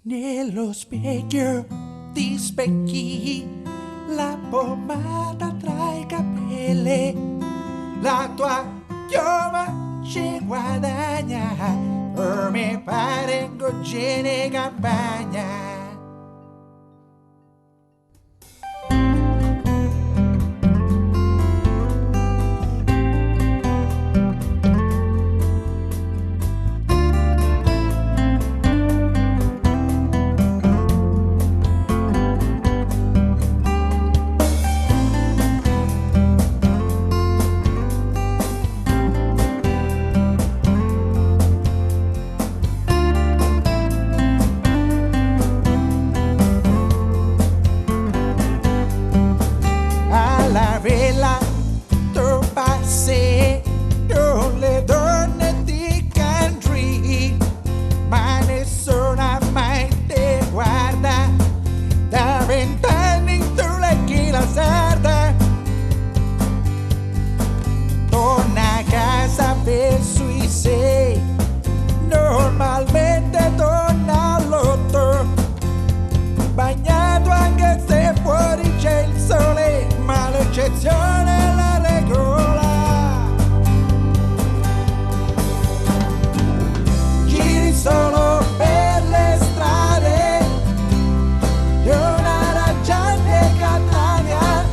Nello specchio ti specchi, la pomata tra i capelli, la tua chioma ci guadagna, per me pare gocce campagna. Normalmente torna all'otto, bagnato anche se fuori c'è il sole, ma l'eccezione è la regola. Giri solo per le strade di una raggiante Catania,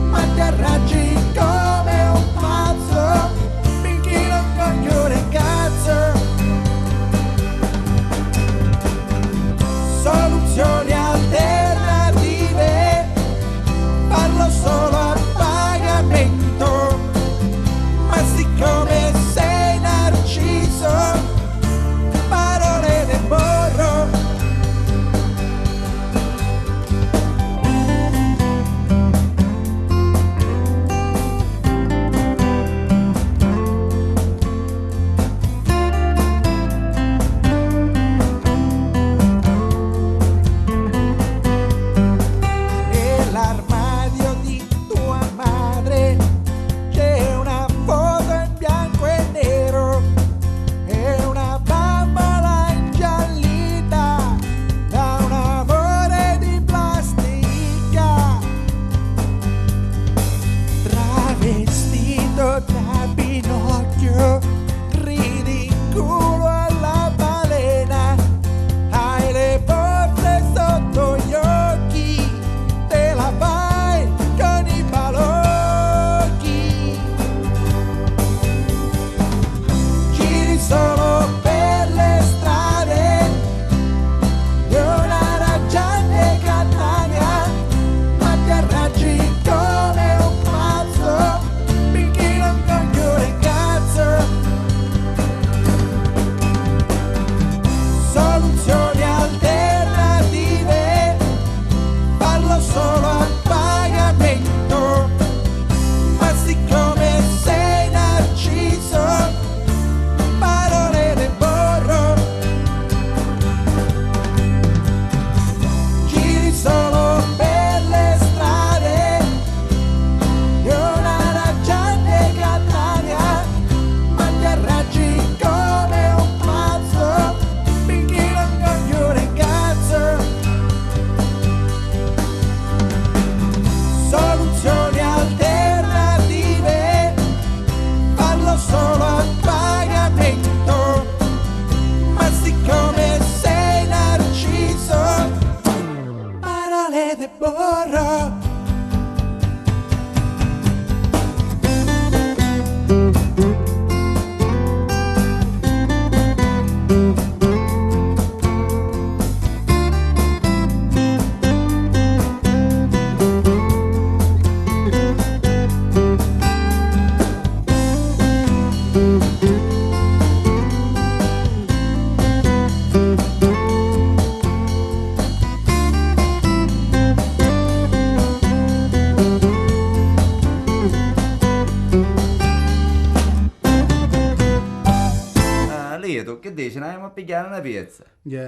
ma ti arrangi come un pazzo, finché non coglione cazzo. Soluzioni alternative, parlo solo a pagamento, ma siccome sei narciso, parole ne borro. Nell'armadio di tua madre c'è una foto in bianco e nero e una bambola ingiallita da un amore di plastica, travestito da Pinocchio, ridi in culo alla balena, hai le borse sotto gli occhi, te la fai con i balocchi. Giri solo per le strade di una raggiante Catania, ma ti arrangi come un pazzo, finché non coglione cazzo. Soluzioni alternative, parlo solo a pagamento, ma siccome sei narciso, parole ne borro. Giri solo per le strade di una raggiante Catania, ma ti arrangi come un pazzo, finché non coglione cazzo. Soluzioni alternative, parlo solo a pagamento, ma siccome sei narciso, parole ne borro. Lieto, che dici? Andiamo a pigliare una pizza.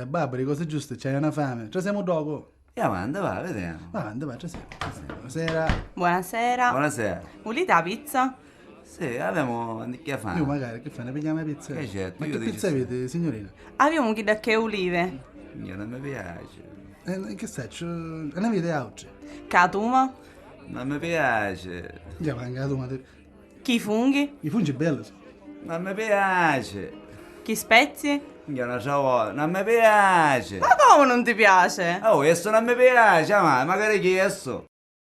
Babbo, le cose giuste, c'hai una fame. Ci siamo dopo. E avanti, va, vediamo. Avanti, vai, ci siamo. Buonasera. Buonasera. Buonasera. Volete la pizza? Sì, abbiamo che fame. Io magari, che fai, ne pigliamo una pizza? Certo, Ma io che dico pizza sì. avete, signorina? Abbiamo chi da che olive. Io non mi piace. Che stai? È una vita oggi. Catuma. Non mi piace. Già, manca tu, ma Chi funghi. i fungi belli sono. Non mi piace. Chi spezie. Io non so, non mi piace. Ma come non ti piace? Oh, questo non mi piace, ma magari chiesto.